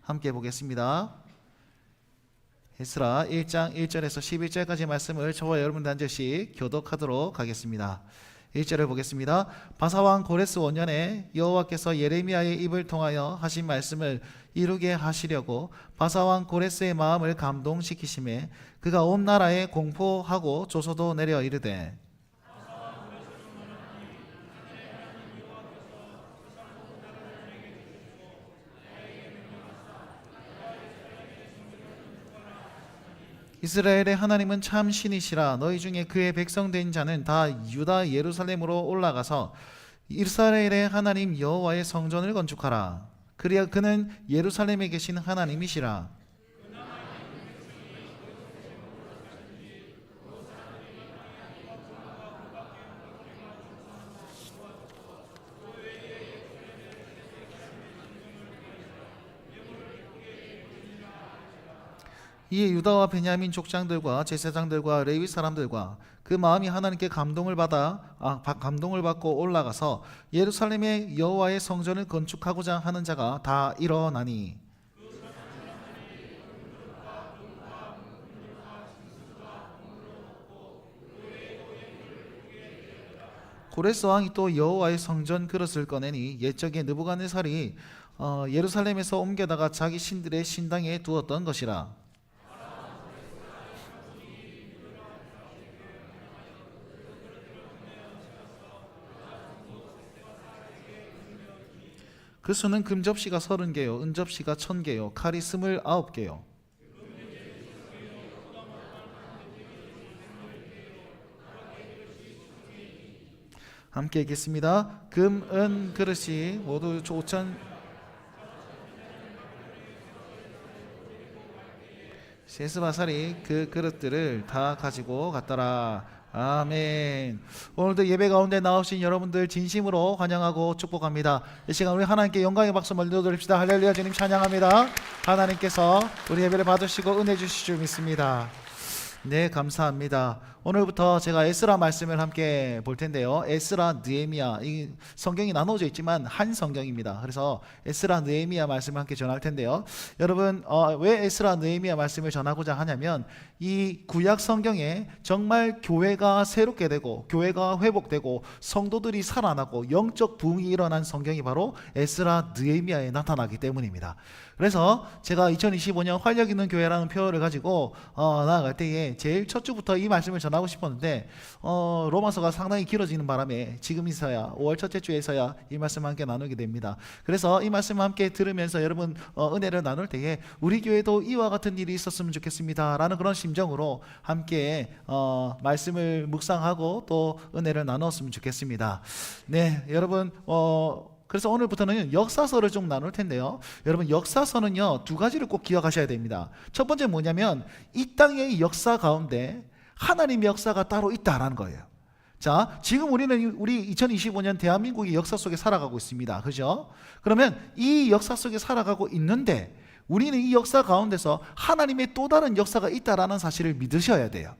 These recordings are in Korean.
함께 보겠습니다. 에스라 1장 1절에서 11절까지 말씀을 저와 여러분들 한 절씩 교독하도록 하겠습니다. 1절을 보겠습니다. 바사왕 고레스 5년에 여호와께서 예레미야의 입을 통하여 하신 말씀을 이루게 하시려고 바사왕 고레스의 마음을 감동시키심에 그가 온 나라에 공포하고 조소도 내려 이르되 이스라엘의 하나님은 참 신이시라. 너희 중에 그의 백성 된 자는 다 유다 예루살렘으로 올라가서 이스라엘의 하나님 여호와의 성전을 건축하라. 그리야 그는 예루살렘에 계신 하나님이시라. 이에 유다와 베냐민 족장들과 제사장들과 레위 사람들과 그 마음이 하나님께 감동을 받고 올라가서 예루살렘의 여호와의 성전을 건축하고자 하는 자가 다 일어나니 고레스 왕이 또 여호와의 성전 그릇을 꺼내니 옛적에 느부갓네살이 예루살렘에서 옮겨다가 자기 신들의 신당에 두었던 것이라. 그 수는 금접시가 30개요 은접시가 1000개요 칼이 29개요. 함께 읽겠습니다. 금, 은 그릇이 모두 5천 세스바살이 그 그릇들을 다 가지고 갔더라. 아멘. 오늘도 예배 가운데 나오신 여러분들 진심으로 환영하고 축복합니다. 이 시간 우리 하나님께 영광의 박수 먼저 드립시다. 할렐루야. 주님 찬양합니다. 하나님께서 우리 예배를 받으시고 은혜 주실 줄 믿습니다. 네, 감사합니다. 오늘부터 제가 에스라 말씀을 함께 볼 텐데요. 에스라, 느헤미야, 이 성경이 나눠져 있지만 한 성경입니다. 그래서 에스라, 느헤미야 말씀을 함께 전할 텐데요. 여러분, 왜 에스라, 느헤미야 말씀을 전하고자 하냐면 이 구약 성경에 정말 교회가 새롭게 되고 교회가 회복되고 성도들이 살아나고 영적 부흥이 일어난 성경이 바로 에스라, 느헤미야에 나타나기 때문입니다. 그래서 제가 2025년 활력 있는 교회라는 표어를 가지고 나아갈 때에 제일 첫 주부터 이 말씀을 전하고 싶었는데 로마서가 상당히 길어지는 바람에 지금이서야 5월 첫째 주에서야 이 말씀을 함께 나누게 됩니다. 그래서 이 말씀을 함께 들으면서 여러분 은혜를 나눌 때에 우리 교회도 이와 같은 일이 있었으면 좋겠습니다 라는 그런 심정으로 함께 말씀을 묵상하고 또 은혜를 나눴으면 좋겠습니다. 네, 여러분 그래서 오늘부터는 역사서를 좀 나눌 텐데요. 여러분 역사서는요 2가지를 꼭 기억하셔야 됩니다. 첫 번째 뭐냐면 이 땅의 역사 가운데 하나님의 역사가 따로 있다라는 거예요. 자, 지금 우리 2025년 대한민국의 역사 속에 살아가고 있습니다. 그죠? 그러면 이 역사 속에 살아가고 있는데 우리는 이 역사 가운데서 하나님의 또 다른 역사가 있다라는 사실을 믿으셔야 돼요.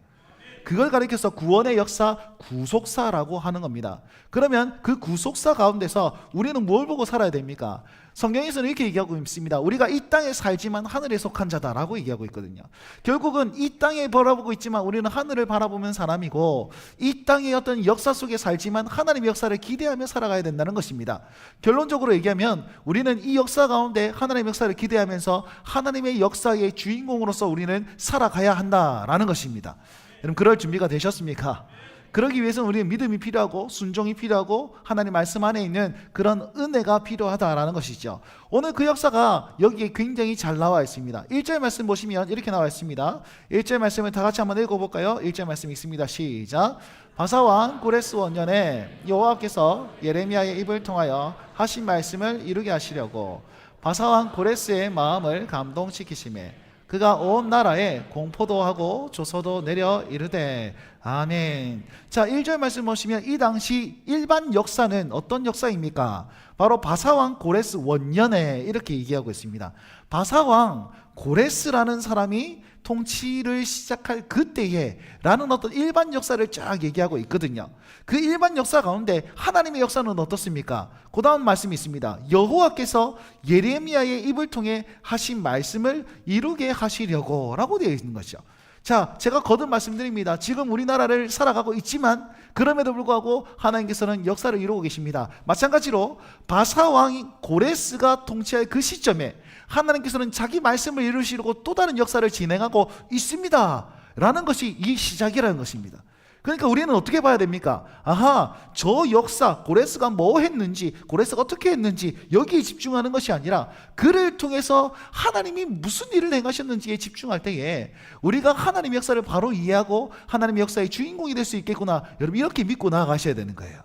그걸 가리켜서 구원의 역사, 구속사라고 하는 겁니다. 그러면 그 구속사 가운데서 우리는 뭘 보고 살아야 됩니까? 성경에서는 이렇게 얘기하고 있습니다. 우리가 이 땅에 살지만 하늘에 속한 자다라고 얘기하고 있거든요. 결국은 이 땅에 바라보고 있지만 우리는 하늘을 바라보는 사람이고 이 땅의 어떤 역사 속에 살지만 하나님의 역사를 기대하며 살아가야 된다는 것입니다. 결론적으로 얘기하면 우리는 이 역사 가운데 하나님의 역사를 기대하면서 하나님의 역사의 주인공으로서 우리는 살아가야 한다라는 것입니다. 여러분 그럴 준비가 되셨습니까? 그러기 위해서는 우리는 믿음이 필요하고 순종이 필요하고 하나님 말씀 안에 있는 그런 은혜가 필요하다라는 것이죠. 오늘 그 역사가 여기에 굉장히 잘 나와 있습니다. 1절 말씀 보시면 이렇게 나와 있습니다. 1절 말씀을 다 같이 한번 읽어볼까요? 1절 말씀 읽습니다. 시작. 바사왕 고레스 원년에 여호와께서 예레미야의 입을 통하여 하신 말씀을 이루게 하시려고 바사왕 고레스의 마음을 감동시키시매 그가 온 나라에 공포도 하고 조소도 내려 이르되 아멘. 자, 1절 말씀 보시면 이 당시 일반 역사는 어떤 역사입니까? 바로 바사왕 고레스 원년에 이렇게 얘기하고 있습니다. 바사왕 고레스라는 사람이 통치를 시작할 그때에 라는 어떤 일반 역사를 쫙 얘기하고 있거든요. 그 일반 역사 가운데 하나님의 역사는 어떻습니까? 그 다음 말씀이 있습니다. 여호와께서 예레미야의 입을 통해 하신 말씀을 이루게 하시려고 라고 되어 있는 것이죠. 자, 제가 거듭 말씀드립니다. 지금 우리나라를 살아가고 있지만 그럼에도 불구하고 하나님께서는 역사를 이루고 계십니다. 마찬가지로 바사왕 고레스가 통치할 그 시점에 하나님께서는 자기 말씀을 이루시려고 또 다른 역사를 진행하고 있습니다 라는 것이 이 시작이라는 것입니다. 그러니까 우리는 어떻게 봐야 됩니까? 아하, 저 역사, 고레스가 뭐 했는지, 고레스가 어떻게 했는지 여기에 집중하는 것이 아니라 그를 통해서 하나님이 무슨 일을 행하셨는지에 집중할 때에 우리가 하나님의 역사를 바로 이해하고 하나님의 역사의 주인공이 될 수 있겠구나, 여러분 이렇게 믿고 나아가셔야 되는 거예요.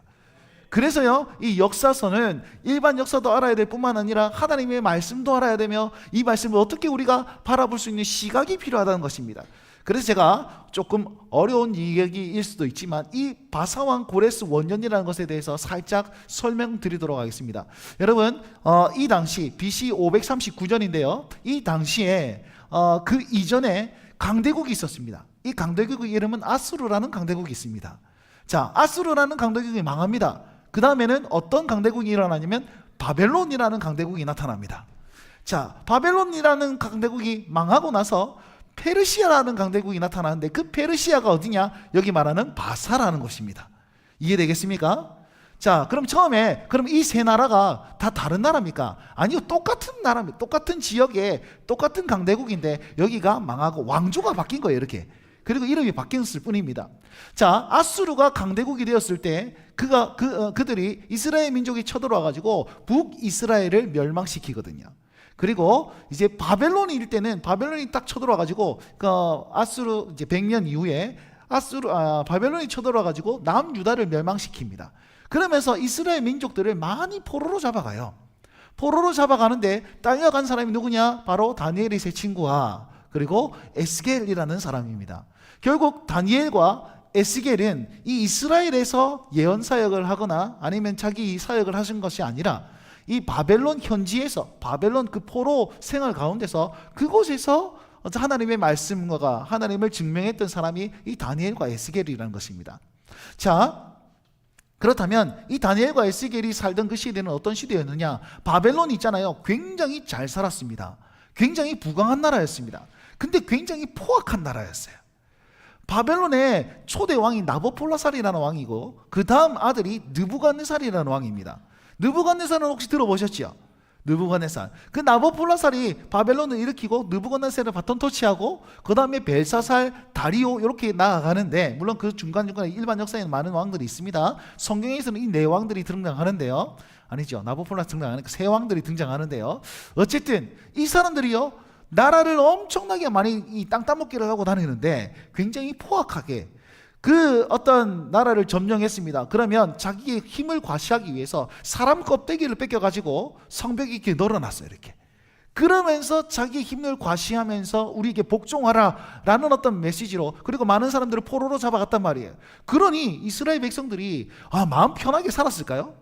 그래서요, 이 역사서는 일반 역사도 알아야 될 뿐만 아니라 하나님의 말씀도 알아야 되며 이 말씀을 어떻게 우리가 바라볼 수 있는 시각이 필요하다는 것입니다. 그래서 제가 조금 어려운 이야기일 수도 있지만 이 바사왕 고레스 원년이라는 것에 대해서 살짝 설명드리도록 하겠습니다. 여러분, 이 당시 BC 539년인데요 이 당시에 그 이전에 강대국이 있었습니다. 이 강대국의 이름은 아수르라는 강대국이 있습니다. 자, 아수르라는 강대국이 망합니다. 그 다음에는 어떤 강대국이 일어나냐면 바벨론이라는 강대국이 나타납니다. 자, 바벨론이라는 강대국이 망하고 나서 페르시아라는 강대국이 나타나는데 그 페르시아가 어디냐? 여기 말하는 바사라는 곳입니다. 이해되겠습니까? 자, 그럼 처음에 그럼 이 세 나라가 다 다른 나라입니까? 아니요, 똑같은 나라입니다. 똑같은 지역에 똑같은 강대국인데 여기가 망하고 왕조가 바뀐 거예요, 이렇게. 그리고 이름이 바뀌었을 뿐입니다. 자, 아수르가 강대국이 되었을 때 그들이 이스라엘 민족이 쳐들어와 가지고 북이스라엘을 멸망시키거든요. 그리고 이제 바벨론일 때는 바벨론이 딱 쳐들어와 가지고 아수르 이제 100년 이후에 바벨론이 쳐들어와 가지고 남유다를 멸망시킵니다. 그러면서 이스라엘 민족들을 많이 포로로 잡아가요. 포로로 잡아가는데 딸려간 사람이 누구냐? 바로 다니엘의 세 친구와 그리고 에스겔이라는 사람입니다. 결국 다니엘과 에스겔은 이 이스라엘에서 예언 사역을 하거나 아니면 자기 사역을 하신 것이 아니라 이 바벨론 현지에서 바벨론 그 포로 생활 가운데서 그곳에서 하나님의 말씀과 하나님을 증명했던 사람이 이 다니엘과 에스겔이라는 것입니다. 자, 그렇다면 이 다니엘과 에스겔이 살던 그 시대는 어떤 시대였느냐? 바벨론 있잖아요. 굉장히 잘 살았습니다. 굉장히 부강한 나라였습니다. 근데 굉장히 포악한 나라였어요. 바벨론의 초대 왕이 나보폴라살이라는 왕이고 그 다음 아들이 느부갓네살이라는 왕입니다. 느부갓네살은 혹시 들어보셨죠? 느부갓네살. 그 나보폴라살이 바벨론을 일으키고 느부갓네살을 바톤 터치하고 그 다음에 벨사살, 다리오 이렇게 나아가는데 물론 그 중간중간에 일반 역사에는 많은 왕들이 있습니다. 성경에서는 이 네 왕들이 등장하는데요. 아니죠. 나보폴라살 등장하는 그 세 왕들이 등장하는데요. 어쨌든 이 사람들이요 나라를 엄청나게 많이 이 땅 따먹기를 하고 다니는데 굉장히 포악하게 그 어떤 나라를 점령했습니다. 그러면 자기의 힘을 과시하기 위해서 사람 껍데기를 뺏겨가지고 성벽이 이렇게 널어놨어요. 이렇게. 그러면서 자기 힘을 과시하면서 우리에게 복종하라 라는 어떤 메시지로 그리고 많은 사람들을 포로로 잡아갔단 말이에요. 그러니 이스라엘 백성들이 마음 편하게 살았을까요?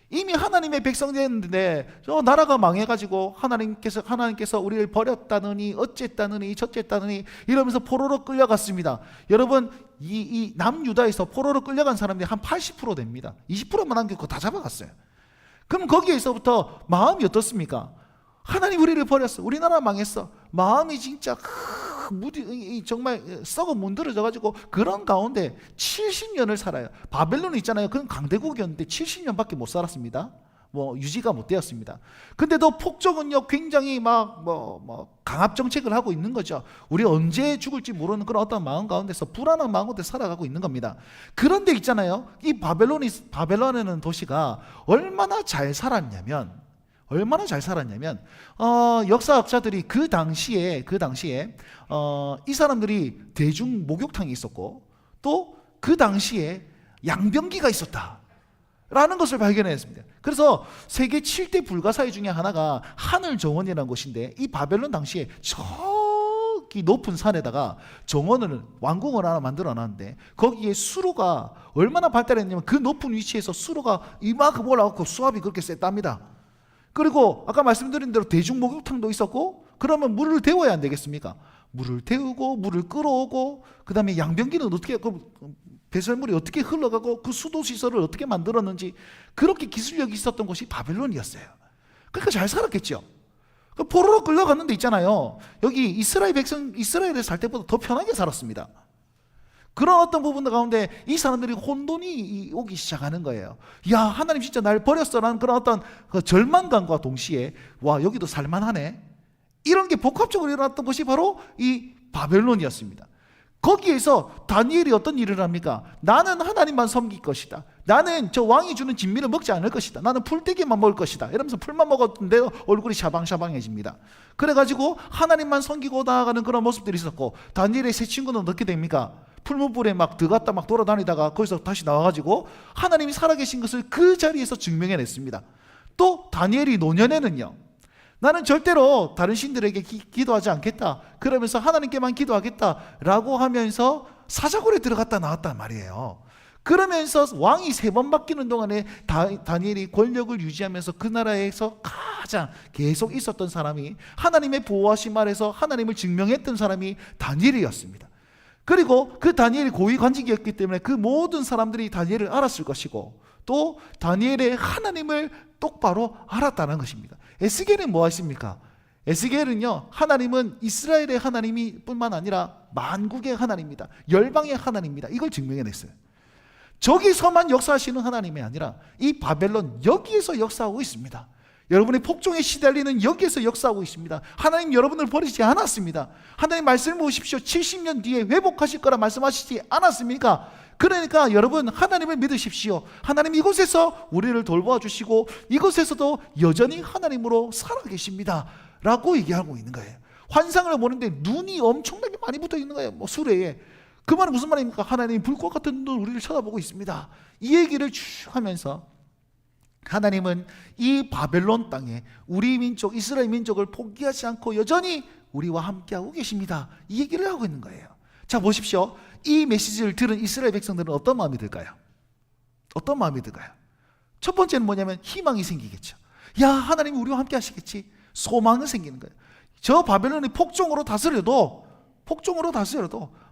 이미 하나님의 백성이었는데 나라가 망해가지고 하나님께서 우리를 버렸다느니 어쨌다느니 저쨌다느니 이러면서 포로로 끌려갔습니다. 여러분 이 남유다에서 포로로 끌려간 사람들이 한 80% 됩니다. 20%만 남기고 다 잡아갔어요. 그럼 거기에서부터 마음이 어떻습니까? 하나님 우리를 버렸어. 우리나라 망했어. 마음이 진짜 정말 썩어 문드러져 가지고 그런 가운데 70년을 살아요. 바벨론 있잖아요. 그건 강대국이었는데 70년밖에 못 살았습니다. 유지가 못 되었습니다. 근데도 폭정은요 굉장히 강압 정책을 하고 있는 거죠. 우리 언제 죽을지 모르는 그런 어떤 마음 가운데서 불안한 마음 가운데 살아가고 있는 겁니다. 그런데 있잖아요. 이 바벨론이라는 도시가 얼마나 잘 살았냐면 역사학자들이 그 당시에 이 사람들이 대중 목욕탕이 있었고 또 그 당시에 양병기가 있었다 라는 것을 발견했습니다. 그래서 세계 7대 불가사의 중에 하나가 하늘 정원이라는 곳인데 이 바벨론 당시에 저 지극히 높은 산에다가 정원을 왕궁을 하나 만들어 놨는데 거기에 수로가 얼마나 발달했냐면 그 높은 위치에서 수로가 이만큼 올라가고 수압이 그렇게 셌답니다. 그리고 아까 말씀드린 대로 대중 목욕탕도 있었고, 그러면 물을 데워야 안 되겠습니까? 물을 데우고 물을 끌어오고, 그 다음에 양변기는 어떻게, 배설물이 어떻게 흘러가고 그 수도 시설을 어떻게 만들었는지, 그렇게 기술력이 있었던 곳이 바벨론이었어요. 그러니까 잘 살았겠죠. 포로로 끌려갔는데 있잖아요, 여기 이스라엘 백성, 이스라엘에 살 때보다 더 편하게 살았습니다. 그런 어떤 부분들 가운데 이 사람들이 혼돈이 오기 시작하는 거예요. 야, 하나님 진짜 날 버렸어라는 그런 어떤 그 절망감과 동시에 와, 여기도 살만하네, 이런 게 복합적으로 일어났던 것이 바로 이 바벨론이었습니다. 거기에서 다니엘이 어떤 일을 합니까? 나는 하나님만 섬길 것이다. 나는 저 왕이 주는 진미를 먹지 않을 것이다. 나는 풀떼기만 먹을 것이다. 이러면서 풀만 먹었는데 얼굴이 샤방샤방해집니다. 그래가지고 하나님만 섬기고 나아가는 그런 모습들이 있었고, 다니엘의 세 친구는 어떻게 됩니까? 풀무불에 막 들어갔다 막 돌아다니다가 거기서 다시 나와가지고 하나님이 살아계신 것을 그 자리에서 증명해냈습니다. 또 다니엘이 노년에는요, 나는 절대로 다른 신들에게 기도하지 않겠다, 그러면서 하나님께만 기도하겠다라고 하면서 사자굴에 들어갔다 나왔단 말이에요. 그러면서 왕이 3번 바뀌는 동안에 다니엘이 권력을 유지하면서 그 나라에서 가장 계속 있었던 사람이, 하나님의 보호하심 아래서 하나님을 증명했던 사람이 다니엘이었습니다. 그리고 그 다니엘이 고위 관직이었기 때문에 그 모든 사람들이 다니엘을 알았을 것이고, 또 다니엘의 하나님을 똑바로 알았다는 것입니다. 에스겔은 뭐 하십니까? 에스겔은요, 하나님은 이스라엘의 하나님이 뿐만 아니라 만국의 하나님입니다. 열방의 하나님입니다. 이걸 증명해냈어요. 저기서만 역사하시는 하나님이 아니라 이 바벨론 여기에서 역사하고 있습니다. 여러분의 폭정에 시달리는 여기에서 역사하고 있습니다. 하나님 여러분을 버리지 않았습니다. 하나님 말씀을 보십시오. 70년 뒤에 회복하실 거라 말씀하시지 않았습니까? 그러니까 여러분, 하나님을 믿으십시오. 하나님 이곳에서 우리를 돌보아 주시고 이곳에서도 여전히 하나님으로 살아계십니다 라고 얘기하고 있는 거예요. 환상을 보는데 눈이 엄청나게 많이 붙어 있는 거예요. 뭐 수레에. 그 말은 무슨 말입니까? 하나님이 불꽃 같은 눈으로 우리를 쳐다보고 있습니다. 이 얘기를 쭉 하면서 하나님은 이 바벨론 땅에 우리 민족, 이스라엘 민족을 포기하지 않고 여전히 우리와 함께하고 계십니다. 이 얘기를 하고 있는 거예요. 자, 보십시오. 이 메시지를 들은 이스라엘 백성들은 어떤 마음이 들까요? 어떤 마음이 들까요? 첫 번째는 뭐냐면 희망이 생기겠죠. 야, 하나님이 우리와 함께 하시겠지. 소망은 생기는 거예요. 저 바벨론이 폭정으로 다스려도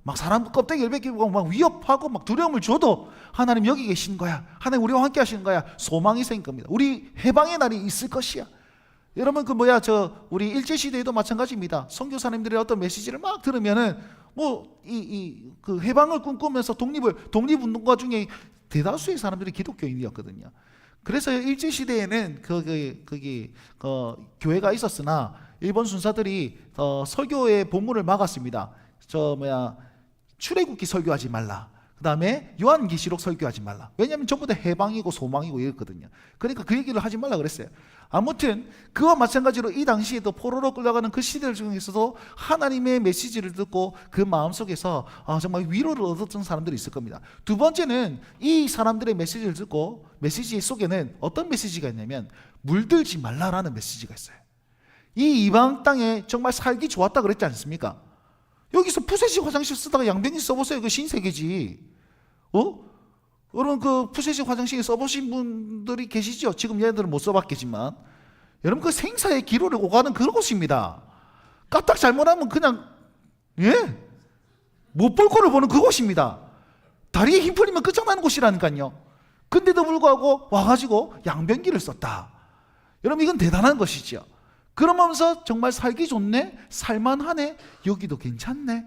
막 사람 껍데기를 벗기고 막 위협하고 막 두려움을 줘도 하나님 여기 계신 거야. 하나님 우리와 함께 하시는 거야. 소망이 생길 겁니다. 우리 해방의 날이 있을 것이야. 여러분, 우리 일제시대에도 마찬가지입니다. 선교사님들의 어떤 메시지를 막 들으면은 그 해방을 꿈꾸면서 독립운동가 중에 대다수의 사람들이 기독교인이었거든요. 그래서 일제시대에는 교회가 있었으나 일본 순사들이 설교의 본문을 막았습니다. 출애굽기 설교하지 말라. 그 다음에 요한계시록 설교하지 말라. 왜냐하면 전부 다 해방이고 소망이고 이랬거든요. 그러니까 그 얘기를 하지 말라 그랬어요. 아무튼 그와 마찬가지로 이 당시에도 포로로 끌려가는 그 시대 중에서도 하나님의 메시지를 듣고 그 마음속에서 정말 위로를 얻었던 사람들이 있을 겁니다. 두 번째는 이 사람들의 메시지를 듣고 메시지 속에는 어떤 메시지가 있냐면 물들지 말라라는 메시지가 있어요. 이 이방 땅에 정말 살기 좋았다 그랬지 않습니까? 여기서 푸세식 화장실 쓰다가 양변기 써보세요. 그 신세계지. 여러분, 그 푸세식 화장실 써보신 분들이 계시죠? 지금 얘네들은 못 써봤겠지만 여러분, 그 생사의 기로를 오가는 그런 곳입니다. 까딱 잘못하면 그냥 못 볼 거를 보는 그곳입니다. 다리에 힘 풀리면 끝장나는 곳이라니까요. 근데도 불구하고 와가지고 양변기를 썼다. 여러분, 이건 대단한 것이죠. 그러면서 정말 살기 좋네, 살만하네, 여기도 괜찮네,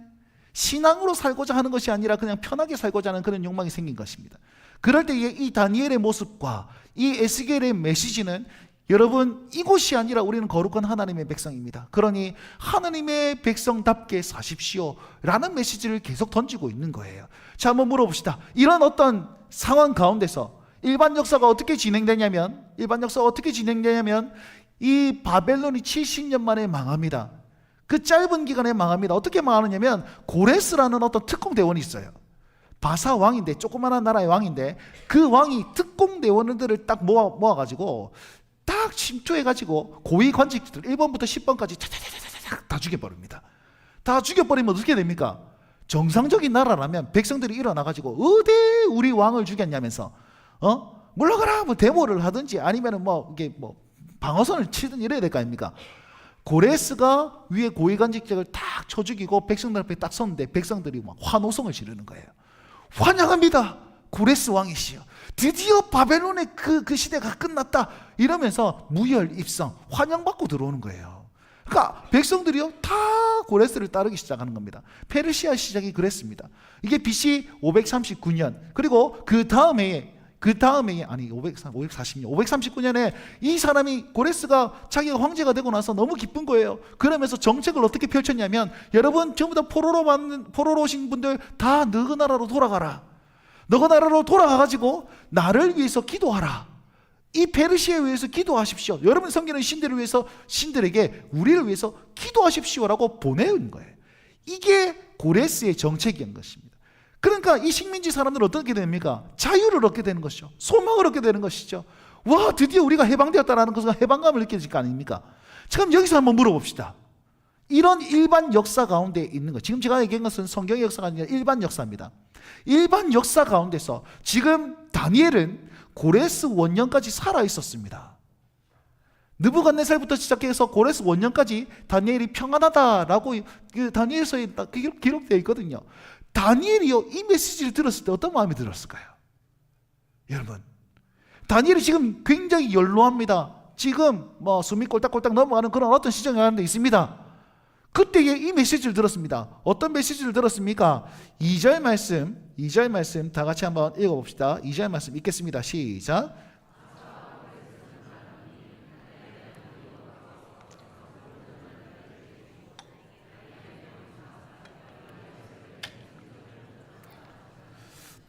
신앙으로 살고자 하는 것이 아니라 그냥 편하게 살고자 하는 그런 욕망이 생긴 것입니다. 그럴 때에 이 다니엘의 모습과 이 에스겔의 메시지는 여러분, 이곳이 아니라 우리는 거룩한 하나님의 백성입니다. 그러니 하나님의 백성답게 사십시오 라는 메시지를 계속 던지고 있는 거예요. 자, 한번 물어봅시다. 이런 어떤 상황 가운데서 일반 역사가 어떻게 진행되냐면 이 바벨론이 70년 만에 망합니다. 그 짧은 기간에 망합니다. 어떻게 망하느냐면 고레스라는 어떤 특공대원이 있어요. 바사 왕인데, 조그마한 나라의 왕인데, 그 왕이 특공대원들을 딱 모아가지고 딱 침투해가지고 고위 관직들 1번부터 10번까지 다 죽여버립니다. 다 죽여버리면 어떻게 됩니까? 정상적인 나라라면 백성들이 일어나가지고 어디 우리 왕을 죽였냐면서 물러가라 뭐 데모를 하든지 아니면은 뭐 이게 뭐 방어선을 치든 이래야 될 거 아닙니까? 고레스가 위에 고위관직자를 딱 쳐 죽이고 백성들 앞에 딱 섰는데 백성들이 막 환호성을 지르는 거예요. 환영합니다. 고레스 왕이시여. 드디어 바벨론의 그 시대가 끝났다. 이러면서 무혈입성 환영받고 들어오는 거예요. 그러니까 백성들이요 다 고레스를 따르기 시작하는 겁니다. 페르시아 시작이 그랬습니다. 이게 BC 539년 그리고 그 다음에 아니 539년에 이 사람이 고레스가 자기가 황제가 되고 나서 너무 기쁜 거예요. 그러면서 정책을 어떻게 펼쳤냐면 여러분 전부 다 포로로 오신 분들 다 너희 나라로 돌아가라. 너희 나라로 돌아가가지고 나를 위해서 기도하라. 이 페르시아에 위해서 기도하십시오. 여러분 섬기는 신들을 위해서 신들에게 우리를 위해서 기도하십시오라고 보내는 거예요. 이게 고레스의 정책이었던 것입니다. 그러니까 이 식민지 사람들은 어떻게 됩니까? 자유를 얻게 되는 것이죠. 소망을 얻게 되는 것이죠. 와 드디어 우리가 해방되었다는 것은 해방감을 느껴질 거 아닙니까? 지금 여기서 한번 물어봅시다. 이런 일반 역사 가운데 있는 것, 지금 제가 얘기한 것은 성경의 역사가 아니라 일반 역사입니다. 일반 역사 가운데서 지금 다니엘은 고레스 원년까지 살아 있었습니다. 느부갓네살부터 시작해서 고레스 원년까지 다니엘이 평안하다라고 그 다니엘서에 기록되어 있거든요. 다니엘이요 이 메시지를 들었을 때 어떤 마음이 들었을까요? 여러분 다니엘이 지금 굉장히 연로합니다. 지금 뭐 숨이 꼴딱꼴딱 넘어가는 그런 어떤 시정이 하는 데 있습니다. 그때에 이 메시지를 들었습니다. 어떤 메시지를 들었습니까? 2절 말씀 다 같이 한번 읽어봅시다. 2절 말씀 읽겠습니다. 시작.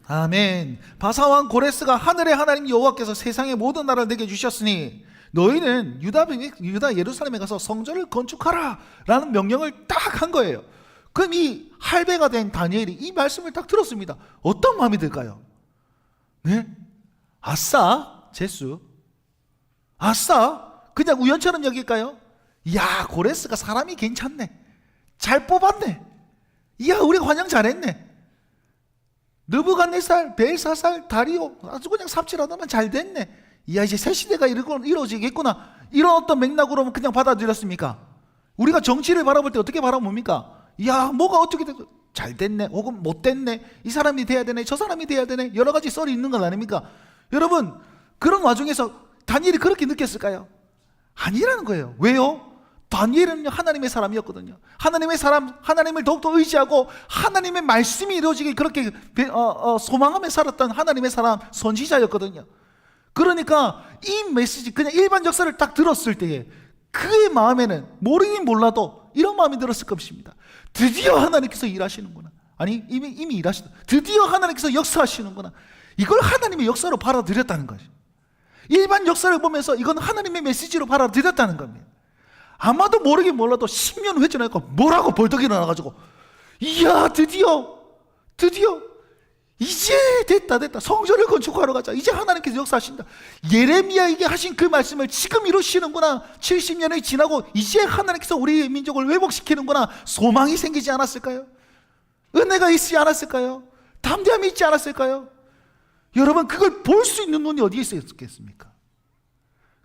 아멘. 바사왕 고레스가 하늘의 하나님 여호와께서 세상의 모든 나라를 내게 주셨으니 너희는 유다 예루살렘에 가서 성전을 건축하라 라는 명령을 딱 한 거예요. 그럼 이 할배가 된 다니엘이 이 말씀을 딱 들었습니다. 어떤 마음이 들까요? 네? 아싸 재수 아싸 그냥 우연처럼 여길까요? 야 고레스가 사람이 괜찮네. 잘 뽑았네. 야 우리가 환영 잘했네. 느부갓네살, 벨사살, 다리오 아주 그냥 삽질하다만 잘 됐네. 이야 이제 새 시대가 이루어지겠구나. 이런 어떤 맥락으로 그냥 받아들였습니까? 우리가 정치를 바라볼 때 어떻게 바라봅니까? 이야 뭐가 어떻게 잘 됐네 혹은 못 됐네. 이 사람이 돼야 되네 저 사람이 돼야 되네. 여러 가지 썰이 있는 건 아닙니까? 여러분 그런 와중에서 다니엘이 그렇게 느꼈을까요? 아니라는 거예요. 왜요? 다니엘은 하나님의 사람이었거든요. 하나님의 사람, 하나님을 더욱더 의지하고 하나님의 말씀이 이루어지길 그렇게 소망하며 살았던 하나님의 사람, 선지자였거든요. 그러니까 이 메시지 그냥 일반 역사를 딱 들었을 때에 그의 마음에는 모르긴 몰라도 이런 마음이 들었을 것입니다. 드디어 하나님께서 일하시는구나. 아니 이미 일하시다. 드디어 하나님께서 역사하시는구나. 이걸 하나님의 역사로 받아들였다는 거죠. 일반 역사를 보면서 이건 하나님의 메시지로 받아들였다는 겁니다. 아마도 모르긴 몰라도 10년 회전하니까 뭐라고 벌떡 일어나가지고 이야 드디어 이제 됐다 성전을 건축하러 가자. 이제 하나님께서 역사하신다. 예레미야에게 하신 그 말씀을 지금 이루시는구나. 70년이 지나고 이제 하나님께서 우리의 민족을 회복시키는구나. 소망이 생기지 않았을까요? 은혜가 있지 않았을까요? 담대함이 있지 않았을까요? 여러분 그걸 볼 수 있는 눈이 어디에 있었겠습니까?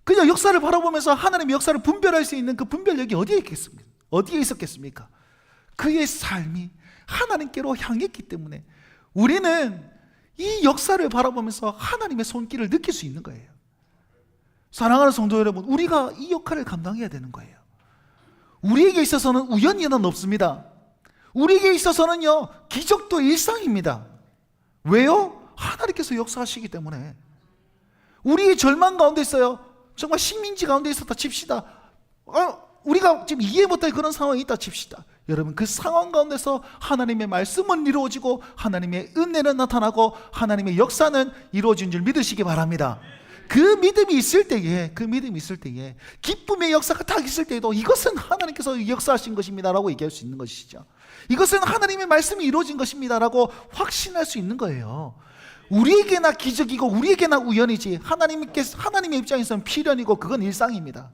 그냥 역사를 바라보면서 하나님의 역사를 분별할 수 있는 그 분별력이 어디에 있었겠습니까? 그의 삶이 하나님께로 향했기 때문에 우리는 이 역사를 바라보면서 하나님의 손길을 느낄 수 있는 거예요. 사랑하는 성도 여러분, 우리가 이 역할을 감당해야 되는 거예요. 우리에게 있어서는 우연이는 없습니다. 우리에게 있어서는요 기적도 일상입니다. 왜요? 하나님께서 역사하시기 때문에. 우리의 절망 가운데 있어요. 정말 식민지 가운데 있었다 칩시다. 우리가 지금 이해 못할 그런 상황이 있다 칩시다. 여러분 그 상황 가운데서 하나님의 말씀은 이루어지고 하나님의 은혜는 나타나고 하나님의 역사는 이루어진 줄 믿으시기 바랍니다. 그 믿음이 있을 때에 기쁨의 역사가 딱 있을 때에도 이것은 하나님께서 역사하신 것입니다 라고 얘기할 수 있는 것이죠. 이것은 하나님의 말씀이 이루어진 것입니다 라고 확신할 수 있는 거예요. 우리에게나 기적이고 우리에게나 우연이지 하나님의 입장에서는 필연이고 그건 일상입니다.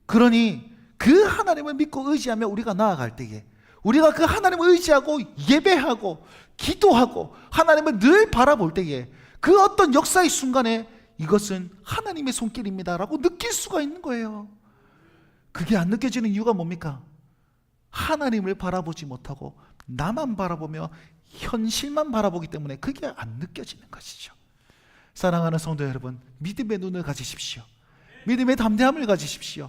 그러니 그 하나님을 믿고 의지하며 우리가 나아갈 때에, 우리가 그 하나님을 의지하고 예배하고 기도하고 하나님을 늘 바라볼 때에, 그 어떤 역사의 순간에 이것은 하나님의 손길입니다 라고 느낄 수가 있는 거예요. 그게 안 느껴지는 이유가 뭡니까? 하나님을 바라보지 못하고 나만 바라보며 현실만 바라보기 때문에 그게 안 느껴지는 것이죠. 사랑하는 성도 여러분, 믿음의 눈을 가지십시오. 믿음의 담대함을 가지십시오.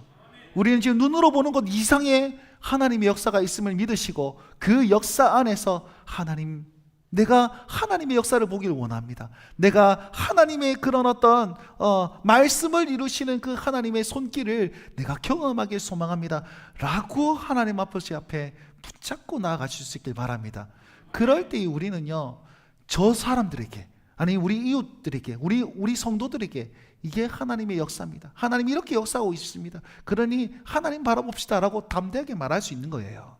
우리는 지금 눈으로 보는 것 이상의 하나님의 역사가 있음을 믿으시고, 그 역사 안에서 하나님, 내가 하나님의 역사를 보기를 원합니다. 내가 하나님의 그런 어떤 말씀을 이루시는 그 하나님의 손길을 내가 경험하길 소망합니다 라고 하나님 아버지 앞에 붙잡고 나아가실 수 있길 바랍니다. 그럴 때 우리는요, 저 사람들에게, 아니 우리 이웃들에게, 우리 성도들에게 이게 하나님의 역사입니다. 하나님이 이렇게 역사하고 있습니다. 그러니 하나님 바라봅시다 라고 담대하게 말할 수 있는 거예요.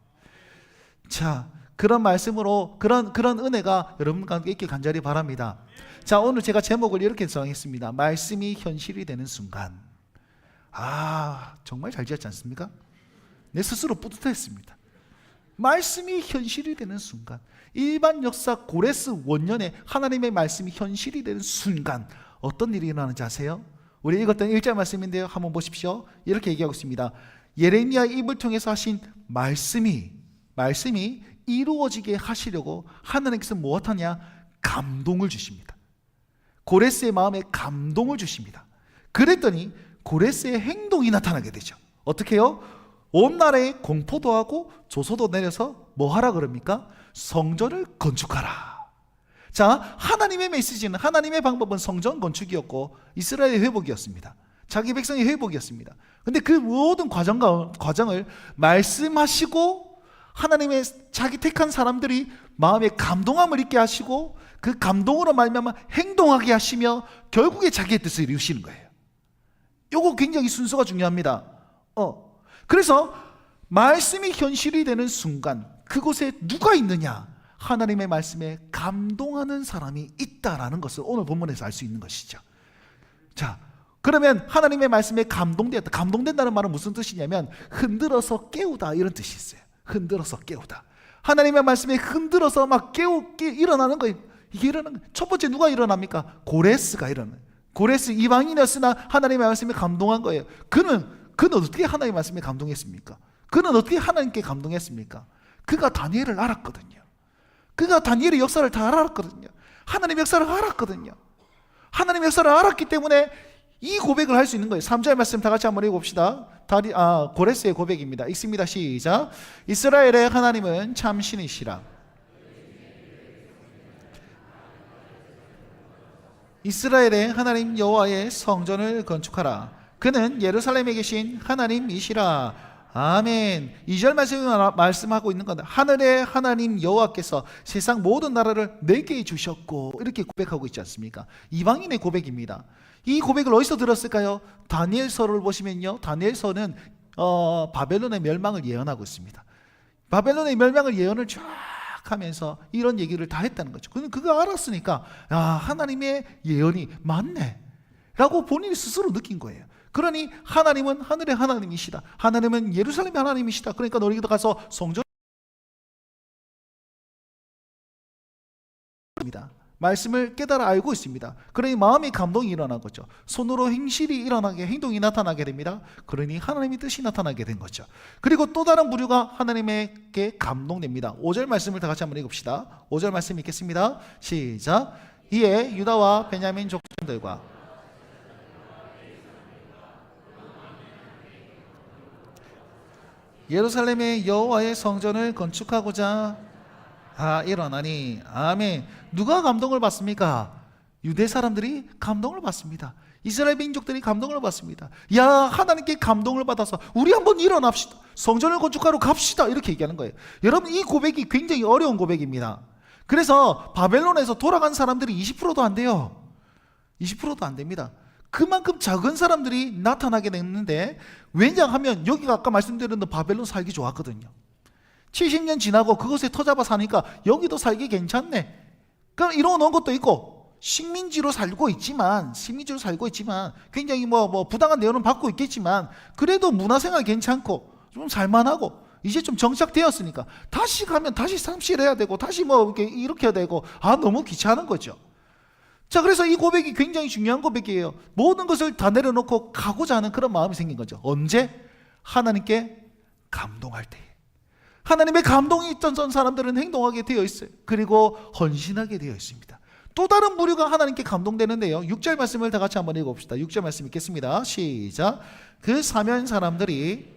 자, 그런 말씀으로 그런 은혜가 여러분 가운데 있길 간절히 바랍니다. 자, 오늘 제가 제목을 이렇게 정했습니다. 말씀이 현실이 되는 순간. 정말 잘 지었지 않습니까? 내 스스로 뿌듯했습니다. 말씀이 현실이 되는 순간, 일반 역사 고레스 원년에 하나님의 말씀이 현실이 되는 순간 어떤 일이 일어나는지 아세요? 우리 읽었던 1절 말씀인데요, 한번 보십시오. 이렇게 얘기하고 있습니다. 예레미야 입을 통해서 하신 말씀이 이루어지게 하시려고 하나님께서 무엇하냐? 감동을 주십니다. 고레스의 마음에 감동을 주십니다. 그랬더니 고레스의 행동이 나타나게 되죠. 어떻게 해요? 온 나라에 공포도 하고 조소도 내려서 뭐 하라 그럽니까? 성전을 건축하라. 자, 하나님의 메시지는, 하나님의 방법은 성전 건축이었고 이스라엘의 회복이었습니다. 자기 백성의 회복이었습니다. 근데 그 모든 과정을 말씀하시고 하나님의 자기 택한 사람들이 마음에 감동함을 있게 하시고 그 감동으로 말미암아 행동하게 하시며 결국에 자기의 뜻을 이루시는 거예요. 이거 굉장히 순서가 중요합니다. 그래서 말씀이 현실이 되는 순간 그곳에 누가 있느냐? 하나님의 말씀에 감동하는 사람이 있다라는 것을 오늘 본문에서 알 수 있는 것이죠. 자, 그러면 하나님의 말씀에 감동되었다. 감동된다는 말은 무슨 뜻이냐면 흔들어서 깨우다 이런 뜻이 있어요. 흔들어서 깨우다. 하나님의 말씀에 흔들어서 막 일어나는 거예요. 이게 일어나는 거예요. 첫 번째 누가 일어납니까? 고레스가 일어나요. 고레스 이방인이었으나 하나님의 말씀에 감동한 거예요. 그는 어떻게 하나님의 말씀에 감동했습니까? 그는 어떻게 하나님께 감동했습니까? 그가 다니엘을 알았거든요. 그가 다니엘의 역사를 다 알았거든요. 하나님의 역사를 알았거든요. 하나님의 역사를 알았기 때문에 이 고백을 할 수 있는 거예요. 3절 말씀 다 같이 한번 읽어봅시다. 고레스의 고백입니다. 읽습니다. 시작. 이스라엘의 하나님은 참 신이시라. 이스라엘의 하나님 여호와의 성전을 건축하라. 그는 예루살렘에 계신 하나님이시라. 아멘. 2절 말씀이 말씀하고 있는 건 하늘의 하나님 여호와께서 세상 모든 나라를 내게 주셨고 이렇게 고백하고 있지 않습니까? 이방인의 고백입니다. 이 고백을 어디서 들었을까요? 다니엘서를 보시면요, 다니엘서는 바벨론의 멸망을 예언하고 있습니다. 바벨론의 멸망을 예언을 쫙 하면서 이런 얘기를 다 했다는 거죠. 그거 알았으니까 하나님의 예언이 맞네 라고 본인이 스스로 느낀 거예요. 그러니 하나님은 하늘의 하나님이시다. 하나님은 예루살렘의 하나님이시다. 그러니까 너희가 가서 성전 말씀을 깨달아 알고 있습니다. 그러니 마음의 감동이 일어난 거죠. 손으로 행실이 일어나게, 행동이 나타나게 됩니다. 그러니 하나님의 뜻이 나타나게 된 거죠. 그리고 또 다른 부류가 하나님에게 감동됩니다. 5절 말씀을 다 같이 한번 읽읍시다. 5절 말씀 읽겠습니다. 시작. 이에 유다와 베냐민 족속들과 예루살렘의 여호와의 성전을 건축하고자 일어나니. 아멘. 누가 감동을 받습니까? 유대 사람들이 감동을 받습니다. 이스라엘 민족들이 감동을 받습니다. 야, 하나님께 감동을 받아서 우리 한번 일어납시다. 성전을 건축하러 갑시다. 이렇게 얘기하는 거예요. 여러분, 이 고백이 굉장히 어려운 고백입니다. 그래서 바벨론에서 돌아간 사람들이 20%도 안 돼요. 20%도 안 됩니다. 그만큼 작은 사람들이 나타나게 됐는데, 왜냐하면 여기가 아까 말씀드린 바벨론 살기 좋았거든요. 70년 지나고 그것에 터잡아 사니까 여기도 살기 괜찮네. 그럼 이런 것도 있고, 식민지로 살고 있지만 굉장히 부당한 대우는 받고 있겠지만 그래도 문화생활 괜찮고 좀 살만하고 이제 좀 정착되었으니까 다시 가면 다시 삽질해야 되고 다시 뭐 이렇게 해야 되고 너무 귀찮은 거죠. 자, 그래서 이 고백이 굉장히 중요한 고백이에요. 모든 것을 다 내려놓고 가고자 하는 그런 마음이 생긴 거죠. 언제? 하나님께 감동할 때. 하나님의 감동이 있던 사람들은 행동하게 되어 있어요. 그리고 헌신하게 되어 있습니다. 또 다른 부류가 하나님께 감동되는데요. 6절 말씀을 다 같이 한번 읽어봅시다. 6절 말씀 읽겠습니다. 시작. 그 사면 사람들이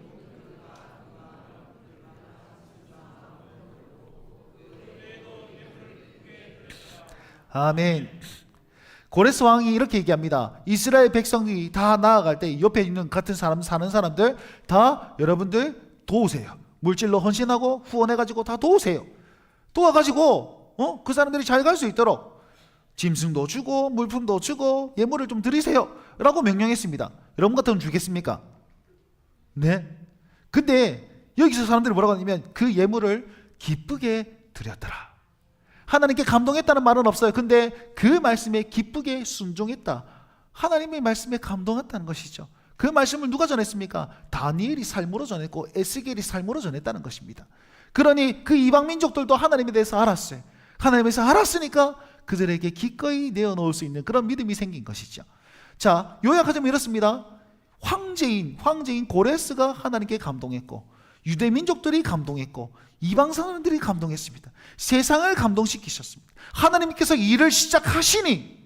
아멘. 고레스 왕이 이렇게 얘기합니다. 이스라엘 백성들이 다 나아갈 때 옆에 있는 같은 사람 사는 사람들 다 여러분들 도우세요. 물질로 헌신하고 후원해가지고 다 도우세요. 도와가지고 그 사람들이 잘 갈 수 있도록 짐승도 주고 물품도 주고 예물을 좀 드리세요 라고 명령했습니다. 여러분 같으면 주겠습니까? 네. 근데 여기서 사람들이 뭐라고 하냐면 그 예물을 기쁘게 드렸더라. 하나님께 감동했다는 말은 없어요. 근데 그 말씀에 기쁘게 순종했다. 하나님의 말씀에 감동했다는 것이죠. 그 말씀을 누가 전했습니까? 다니엘이 삶으로 전했고 에스겔이 삶으로 전했다는 것입니다. 그러니 그 이방 민족들도 하나님에 대해서 알았어요. 하나님에서 알았으니까 그들에게 기꺼이 내어놓을 수 있는 그런 믿음이 생긴 것이죠. 자, 요약하자면 이렇습니다. 황제인 고레스가 하나님께 감동했고 유대 민족들이 감동했고 이방 사람들이 감동했습니다. 세상을 감동시키셨습니다. 하나님께서 일을 시작하시니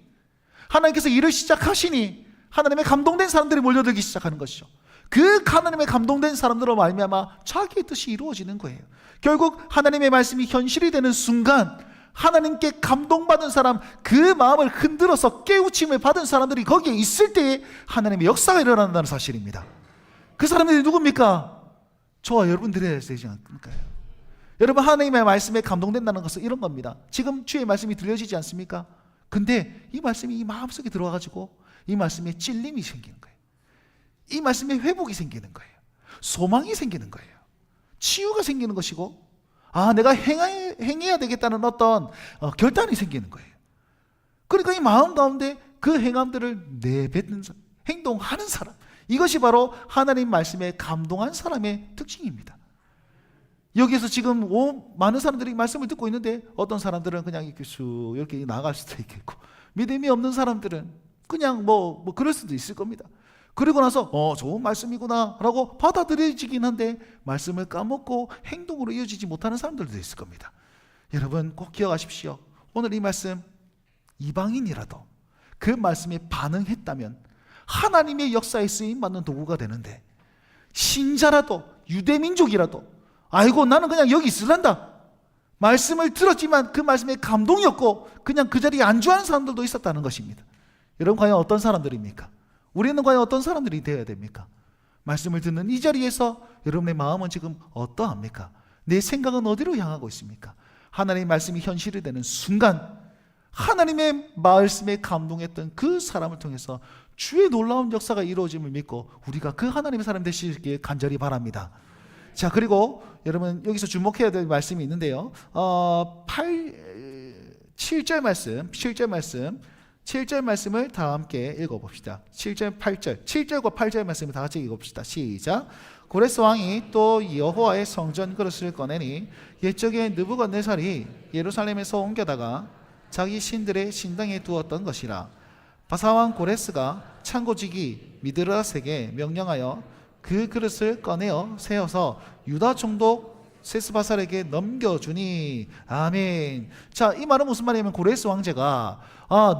하나님의 감동된 사람들이 몰려들기 시작하는 것이죠. 그 하나님의 감동된 사람들로 말미암아 자기의 뜻이 이루어지는 거예요. 결국 하나님의 말씀이 현실이 되는 순간 하나님께 감동받은 사람, 그 마음을 흔들어서 깨우침을 받은 사람들이 거기에 있을 때에 하나님의 역사가 일어난다는 사실입니다. 그 사람들이 누굽니까? 저와 여러분들이 되지 않을까요? 여러분, 하나님의 말씀에 감동된다는 것은 이런 겁니다. 지금 주의 말씀이 들려지지 않습니까? 근데 이 말씀이 이 마음속에 들어와가지고 이 말씀에 찔림이 생기는 거예요. 이 말씀에 회복이 생기는 거예요. 소망이 생기는 거예요. 치유가 생기는 것이고 내가 행해야 되겠다는 어떤 결단이 생기는 거예요. 그러니까 이 마음 가운데 그 행함들을 내뱉는 사람, 행동하는 사람, 이것이 바로 하나님 말씀에 감동한 사람의 특징입니다. 여기에서 지금 많은 사람들이 말씀을 듣고 있는데 어떤 사람들은 그냥 이렇게 나갈 수도 있겠고 믿음이 없는 사람들은 그냥 뭐 그럴 수도 있을 겁니다. 그리고 나서 좋은 말씀이구나 라고 받아들여지긴 한데 말씀을 까먹고 행동으로 이어지지 못하는 사람들도 있을 겁니다. 여러분 꼭 기억하십시오. 오늘 이 말씀 이방인이라도 그 말씀에 반응했다면 하나님의 역사에 쓰임받는 도구가 되는데 신자라도 유대민족이라도 아이고 나는 그냥 여기 있을란다 말씀을 들었지만 그 말씀에 감동이 없고 그냥 그 자리에 안주하는 사람들도 있었다는 것입니다. 여러분 과연 어떤 사람들입니까? 우리는 과연 어떤 사람들이 되어야 됩니까? 말씀을 듣는 이 자리에서 여러분의 마음은 지금 어떠합니까? 내 생각은 어디로 향하고 있습니까? 하나님의 말씀이 현실이 되는 순간 하나님의 말씀에 감동했던 그 사람을 통해서 주의 놀라운 역사가 이루어짐을 믿고 우리가 그 하나님의 사람 되시길 간절히 바랍니다. 자, 그리고 여러분 여기서 주목해야 될 말씀이 있는데요. 7절 말씀을 다 함께 읽어봅시다. 7절, 8절, 7절과 8절 말씀을 다 같이 읽어봅시다. 시작. 고레스 왕이 또 여호와의 성전 그릇을 꺼내니 옛적에 느부갓네살이 예루살렘에서 옮겨다가 자기 신들의 신당에 두었던 것이라. 바사왕 고레스가 창고지기 미드라스에게 명령하여 그 그릇을 꺼내어 세워서 유다 총독 세스바살에게 넘겨주니. 아멘. 자, 이 말은 무슨 말이냐면 고레스 왕제가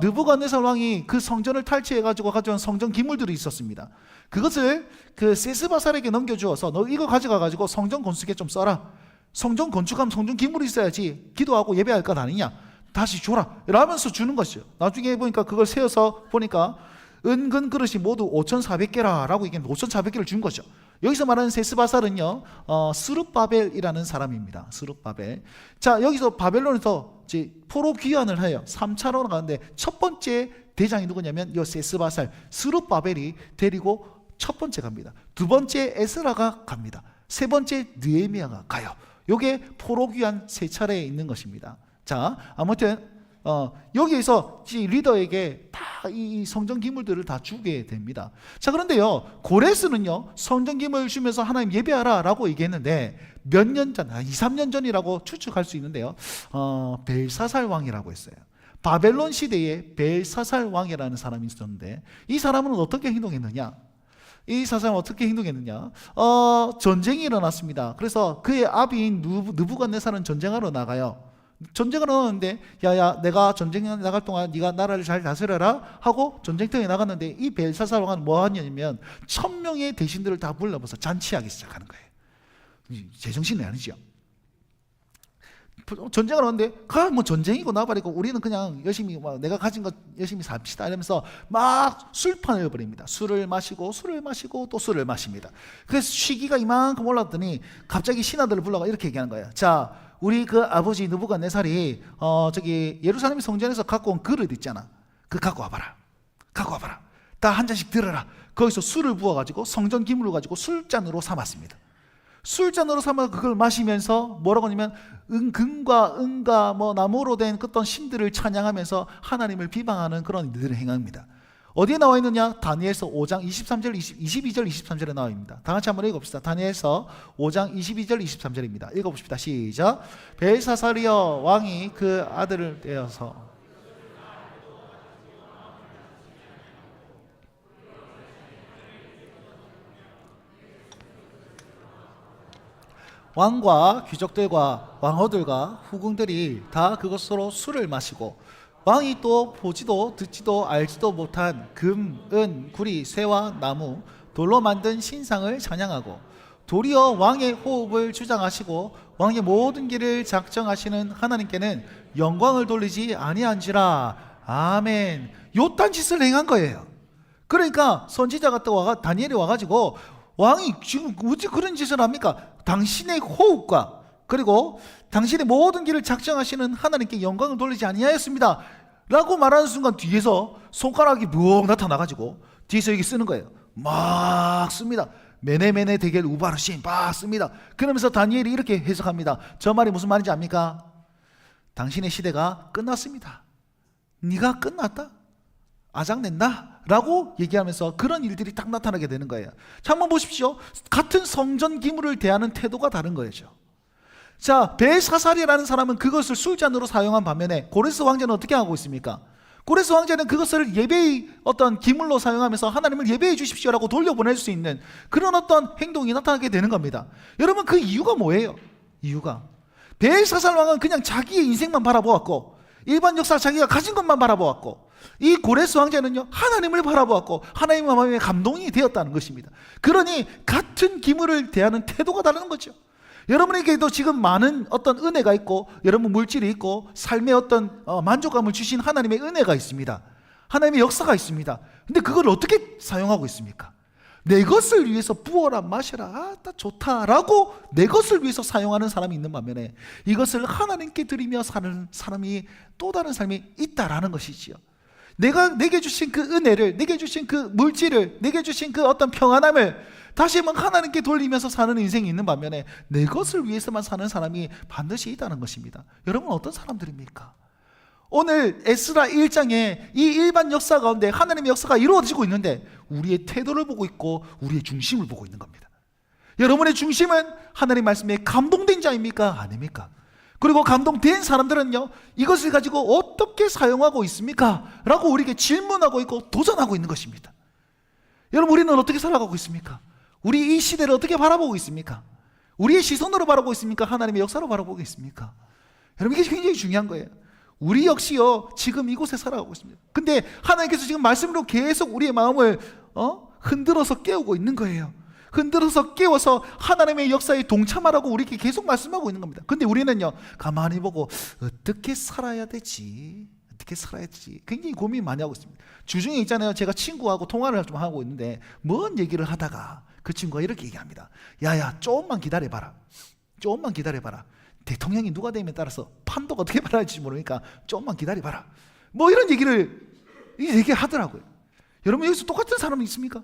느부갓네살 왕이 그 성전을 탈취해가지고 가져온 성전 기물들이 있었습니다. 그것을 그 세스바살에게 넘겨주어서 너 이거 가져가가지고 성전 건축에 좀 써라. 성전 건축하면 성전 기물이 있어야지 기도하고 예배할 것 아니냐. 다시 줘라 라면서 주는 것이죠. 나중에 보니까 그걸 세어서 보니까 은근 그릇이 모두 5,400개라 라고 얘기하면 5,400개를 준 거죠. 여기서 말하는 세스바살은요 스룹바벨이라는 사람입니다. 스룹바벨. 자, 여기서 바벨론에서 이제 포로 귀환을 해요. 3차로 가는데 첫 번째 대장이 누구냐면 이 세스바살 스룹바벨이 데리고 첫 번째 갑니다. 두 번째 에스라가 갑니다. 세 번째 느헤미야가 가요. 이게 포로 귀환 세 차례에 있는 것입니다. 자, 아무튼 여기에서 이 리더에게 다 이 성전 기물들을 다 주게 됩니다. 자, 그런데요, 고레스는요 성전 기물 주면서 하나님 예배하라 라고 얘기했는데 몇 년 전, 2, 3년 전이라고 추측할 수 있는데요, 벨사살 왕이라고 했어요. 바벨론 시대에 벨사살 왕이라는 사람이 있었는데, 이 사람은 어떻게 행동했느냐? 이 사람은 어떻게 행동했느냐? 전쟁이 일어났습니다. 그래서 그의 아비인 느부갓네살은 전쟁하러 나가요. 전쟁을 하는데, 야야, 내가 전쟁에 나갈 동안 네가 나라를 잘 다스려라 하고 전쟁터에 나갔는데, 이 벨사살 왕은 뭐 하냐면 1000명의 대신들을 다 불러모아서 잔치하기 시작하는 거예요. 제정신이 아니죠. 전쟁을 하는데, 뭐 전쟁이고 나발이고 우리는 그냥 열심히 내가 가진 것 열심히 삽시다 이러면서 막 술판을 벌입니다. 술을 마시고 또 술을 마십니다. 그래서 시기가 이만큼 올랐더니 갑자기 신하들을 불러가 이렇게 얘기하는 거예요. 자, 우리 그 아버지 느부갓네살이 저기 예루살렘 성전에서 갖고 온 그릇 있잖아. 그 갖고 와봐라. 다 한 잔씩 들어라. 거기서 술을 부어가지고 성전 기물을 가지고 술잔으로 삼았습니다. 술잔으로 삼아 그걸 마시면서 뭐라고 하냐면 금과 은과 뭐 나무로 된 어떤 신들을 찬양하면서 하나님을 비방하는 그런 일들을 행합니다. 어디에 나와 있느냐? 다니엘서 5장 23절 22절 23절에 나와 있습니다. 다 같이 한번 읽어봅시다. 다니엘서 5장 22절 23절입니다. 읽어봅시다. 시작. 벨사살이여 왕이 그 아들을 떼어서 왕과 귀족들과 왕호들과 후궁들이 다 그것으로 술을 마시고, 왕이 또 보지도 듣지도 알지도 못한 금, 은, 구리, 쇠와 나무, 돌로 만든 신상을 찬양하고, 도리어 왕의 호흡을 주장하시고 왕의 모든 길을 작정하시는 하나님께는 영광을 돌리지 아니한지라. 아멘. 요딴 짓을 행한 거예요. 그러니까 선지자가 또 다니엘이 와가지고, 왕이 지금 어찌 그런 짓을 합니까? 당신의 호흡과 그리고 당신의 모든 길을 작정하시는 하나님께 영광을 돌리지 아니하였습니다 라고 말하는 순간 뒤에서 손가락이 묵 나타나가지고 뒤에서 여기 쓰는 거예요. 막 씁니다. 메네메네 데겔 우바르신 막 씁니다. 그러면서 다니엘이 이렇게 해석합니다. 저 말이 무슨 말인지 압니까? 당신의 시대가 끝났습니다. 네가 끝났다? 아작낸다? 라고 얘기하면서 그런 일들이 딱 나타나게 되는 거예요. 자, 한번 보십시오. 같은 성전 기물을 대하는 태도가 다른 거죠. 자, 벨사살이라는 사람은 그것을 술잔으로 사용한 반면에 고레스 왕자는 어떻게 하고 있습니까? 고레스 왕자는 그것을 예배의 어떤 기물로 사용하면서 하나님을 예배해 주십시오라고 돌려보낼 수 있는 그런 어떤 행동이 나타나게 되는 겁니다. 여러분, 그 이유가 뭐예요? 이유가 벨사살 왕은 그냥 자기의 인생만 바라보았고, 일반 역사 자기가 가진 것만 바라보았고, 이 고레스 왕자는요 하나님을 바라보았고 하나님의 마음에 감동이 되었다는 것입니다. 그러니 같은 기물을 대하는 태도가 다른 거죠. 여러분에게도 지금 많은 어떤 은혜가 있고, 여러분 물질이 있고, 삶의 어떤 만족감을 주신 하나님의 은혜가 있습니다. 하나님의 역사가 있습니다. 근데 그걸 어떻게 사용하고 있습니까? 내 것을 위해서 부어라 마셔라, 아따 좋다라고 내 것을 위해서 사용하는 사람이 있는 반면에 이것을 하나님께 드리며 사는 사람이 또 다른 삶이 있다라는 것이지요. 내게 주신 그 은혜를, 내게 주신 그 물질을, 내게 주신 그 어떤 평안함을 다시 한번 하나님께 돌리면서 사는 인생이 있는 반면에 내 것을 위해서만 사는 사람이 반드시 있다는 것입니다. 여러분, 어떤 사람들입니까? 오늘 에스라 1장에 이 일반 역사 가운데 하나님의 역사가 이루어지고 있는데 우리의 태도를 보고 있고 우리의 중심을 보고 있는 겁니다. 여러분의 중심은 하나님 말씀에 감동된 자입니까? 아닙니까? 그리고 감동된 사람들은요 이것을 가지고 어떻게 사용하고 있습니까? 라고 우리에게 질문하고 있고 도전하고 있는 것입니다. 여러분, 우리는 어떻게 살아가고 있습니까? 우리 이 시대를 어떻게 바라보고 있습니까? 우리의 시선으로 바라보고 있습니까? 하나님의 역사로 바라보고 있습니까? 여러분, 이게 굉장히 중요한 거예요. 우리 역시요 지금 이곳에 살아가고 있습니다. 근데 하나님께서 지금 말씀으로 계속 우리의 마음을 흔들어서 깨우고 있는 거예요. 흔들어서 깨워서 하나님의 역사에 동참하라고 우리에게 계속 말씀하고 있는 겁니다. 근데 우리는요 가만히 보고 어떻게 살아야 되지? 어떻게 살아야 되지? 굉장히 고민 많이 하고 있습니다. 주중에 있잖아요, 제가 친구하고 통화를 좀 하고 있는데 뭔 얘기를 하다가 그 친구가 이렇게 얘기합니다. 야야, 조금만 기다려봐라. 조금만 기다려봐라. 대통령이 누가 되면 따라서 판도가 어떻게 말할지 모르니까 조금만 기다려봐라. 뭐 이런 얘기를 얘기하더라고요. 여러분, 여기서 똑같은 사람이 있습니까?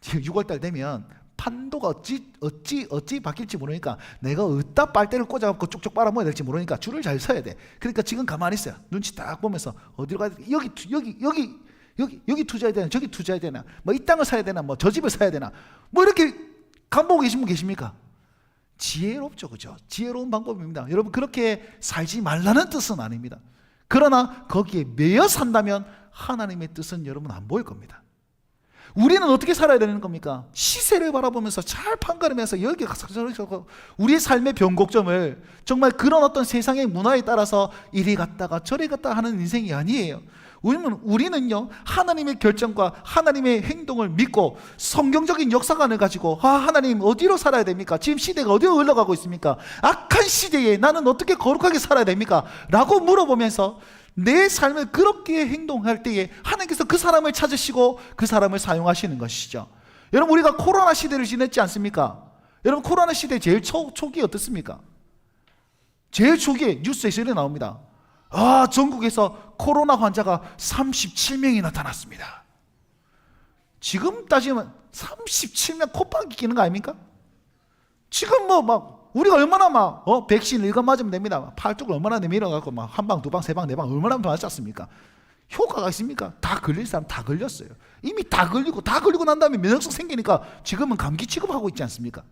6월달 되면 판도가 어찌 바뀔지 모르니까 내가 어디다 빨대를 꽂아갖고 쭉쭉 빨아먹어야 될지 모르니까 줄을 잘 서야 돼. 그러니까 지금 가만히 있어요. 눈치 딱 보면서 어디로 가야 돼? 여기 투자해야 되나? 저기 투자해야 되나? 뭐 이 땅을 사야 되나? 뭐 저 집을 사야 되나? 뭐 이렇게 간보고 계신 분 계십니까? 지혜롭죠, 그죠? 지혜로운 방법입니다. 여러분, 그렇게 살지 말라는 뜻은 아닙니다. 그러나 거기에 매여 산다면 하나님의 뜻은 여러분 안 보일 겁니다. 우리는 어떻게 살아야 되는 겁니까? 시세를 바라보면서 잘 판가름해서 여기 가서 저기 가서 우리의 삶의 변곡점을 정말 그런 어떤 세상의 문화에 따라서 이리 갔다가 저리 갔다 하는 인생이 아니에요. 우리는요, 하나님의 결정과 하나님의 행동을 믿고 성경적인 역사관을 가지고 하나님 어디로 살아야 됩니까? 지금 시대가 어디로 흘러가고 있습니까? 악한 시대에 나는 어떻게 거룩하게 살아야 됩니까? 라고 물어보면서 내 삶을 그렇게 행동할 때에 하나님께서 그 사람을 찾으시고 그 사람을 사용하시는 것이죠. 여러분, 우리가 코로나 시대를 지냈지 않습니까? 여러분, 코로나 시대 제일 초기 어떻습니까? 제일 초기에 뉴스에서 이렇게 나옵니다. 전국에서 코로나 환자가 37명이 나타났습니다. 지금 따지면 37명 콧방귀 끼는 거 아닙니까? 지금 우리가 얼마나 백신 일감 맞으면 됩니다. 팔뚝을 얼마나 내밀어갖고 한 방, 두 방, 세 방, 네 방 얼마나 맞지 않습니까? 효과가 있습니까? 다 걸릴 사람 다 걸렸어요. 이미 다 걸리고 난 다음에 면역성 생기니까 지금은 감기 취급하고 있지 않습니까?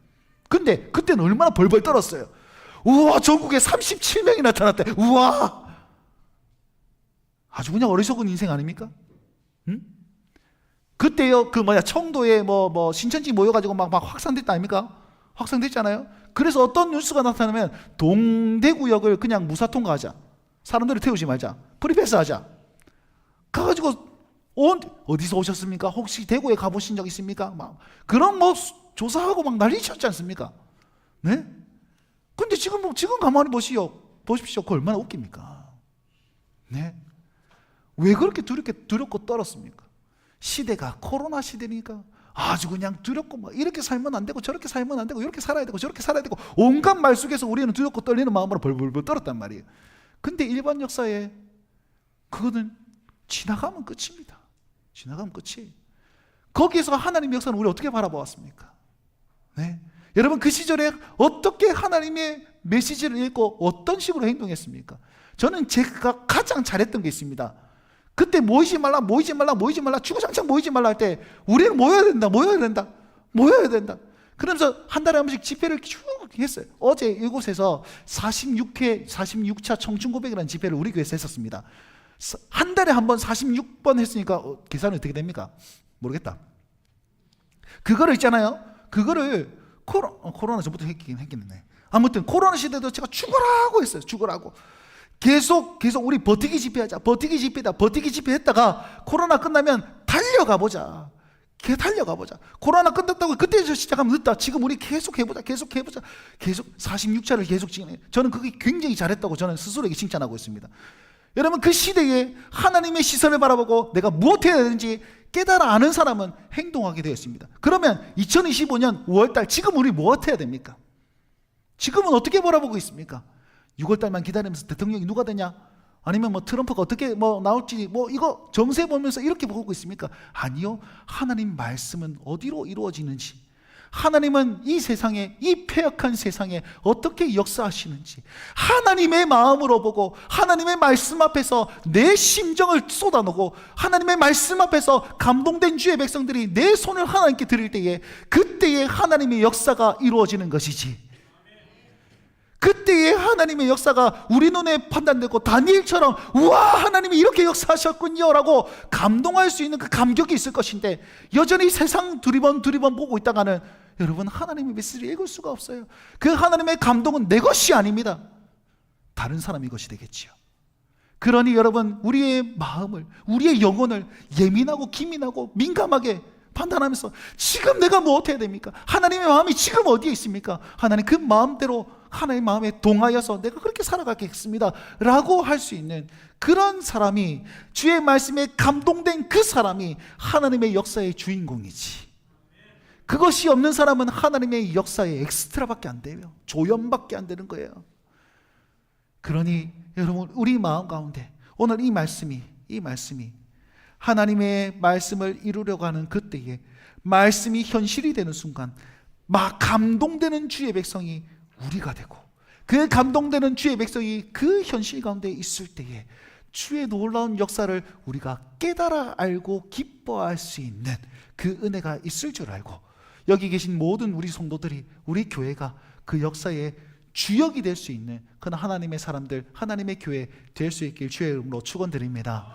근데 그때는 얼마나 벌벌 떨었어요. 우와, 전국에 37명이 나타났대. 우와, 아주 그냥 어리석은 인생 아닙니까? 응? 그때요, 청도에 신천지 모여가지고 막 확산됐다 아닙니까? 확산됐잖아요. 그래서 어떤 뉴스가 나타나면 동대구역을 그냥 무사 통과하자, 사람들을 태우지 말자, 프리패스 하자. 가가지고 어디서 오셨습니까? 혹시 대구에 가보신 적 있습니까? 그런 조사하고 난리 쳤지 않습니까? 네? 근데 지금 가만히 보십시오. 그거 얼마나 웃깁니까? 네? 왜 그렇게 두렵고 떨었습니까? 시대가 코로나 시대니까 아주 그냥 두렵고 이렇게 살면 안 되고 저렇게 살면 안 되고 이렇게 살아야 되고 저렇게 살아야 되고 온갖 말 속에서 우리는 두렵고 떨리는 마음으로 벌벌 떨었단 말이에요. 근데 일반 역사에 그거는 지나가면 끝입니다. 지나가면 끝이에요. 거기에서 하나님의 역사는 우리 어떻게 바라보았습니까? 네? 여러분, 그 시절에 어떻게 하나님의 메시지를 읽고 어떤 식으로 행동했습니까? 저는 제가 가장 잘했던 게 있습니다. 그때 모이지 말라 주구장창 모이지 말라 할 때 우리는 모여야 된다. 그러면서 한 달에 한 번씩 집회를 쭉 했어요. 어제 이곳에서 46차 청춘고백이라는 집회를 우리 교회에서 했었습니다. 한 달에 한 번 46번 했으니까 계산이 어떻게 됩니까? 모르겠다. 그거를 있잖아요. 그거를 코로나 전부터 했겠네. 아무튼 코로나 시대도 제가 죽으라고 했어요. 죽으라고. 계속 우리 버티기 집회하자. 버티기 집회 했다가 코로나 끝나면 달려가 보자. 코로나 끝났다고 그때서 시작하면 늦다. 지금 우리 계속 해보자. 계속 46차를 계속 진행해. 저는 그게 굉장히 잘했다고 저는 스스로에게 칭찬하고 있습니다. 여러분, 그 시대에 하나님의 시선을 바라보고 내가 무엇 해야 되는지 깨달아 아는 사람은 행동하게 되었습니다. 그러면 2025년 5월달 지금 우리 무엇 해야 됩니까? 지금은 어떻게 바라보고 있습니까? 6월달만 기다리면서 대통령이 누가 되냐? 아니면 트럼프가 어떻게 나올지 이거 정세 보면서 이렇게 보고 있습니까? 아니요. 하나님 말씀은 어디로 이루어지는지, 하나님은 이 세상에, 이 패역한 세상에 어떻게 역사하시는지 하나님의 마음으로 보고 하나님의 말씀 앞에서 내 심정을 쏟아놓고 하나님의 말씀 앞에서 감동된 주의 백성들이 내 손을 하나님께 드릴 때에 그때에 하나님의 역사가 이루어지는 것이지, 그때의 하나님의 역사가 우리 눈에 판단되고 다니엘처럼 우와, 하나님이 이렇게 역사하셨군요 라고 감동할 수 있는 그 감격이 있을 것인데, 여전히 세상 두리번 보고 있다가는 여러분, 하나님의 메시지를 읽을 수가 없어요. 그 하나님의 감동은 내 것이 아닙니다. 다른 사람의 것이 되겠지요. 그러니 여러분, 우리의 마음을, 우리의 영혼을 예민하고 기민하고 민감하게 판단하면서 지금 내가 무엇 해야 됩니까? 하나님의 마음이 지금 어디에 있습니까? 하나님 그 마음대로 하나님의 마음에 동하여서 내가 그렇게 살아가겠습니다 라고 할 수 있는 그런 사람이, 주의 말씀에 감동된 그 사람이 하나님의 역사의 주인공이지, 그것이 없는 사람은 하나님의 역사의 엑스트라밖에 안 돼요. 조연밖에 안 되는 거예요. 그러니 여러분, 우리 마음 가운데 오늘 이 말씀이 하나님의 말씀을 이루려고 하는 그때에 말씀이 현실이 되는 순간 막 감동되는 주의 백성이 우리가 되고, 그 감동되는 주의 백성이 그 현실 가운데 있을 때에 주의 놀라운 역사를 우리가 깨달아 알고 기뻐할 수 있는 그 은혜가 있을 줄 알고, 여기 계신 모든 우리 성도들이, 우리 교회가 그 역사의 주역이 될 수 있는 그런 하나님의 사람들, 하나님의 교회 될 수 있길 주의 이름으로 축원드립니다.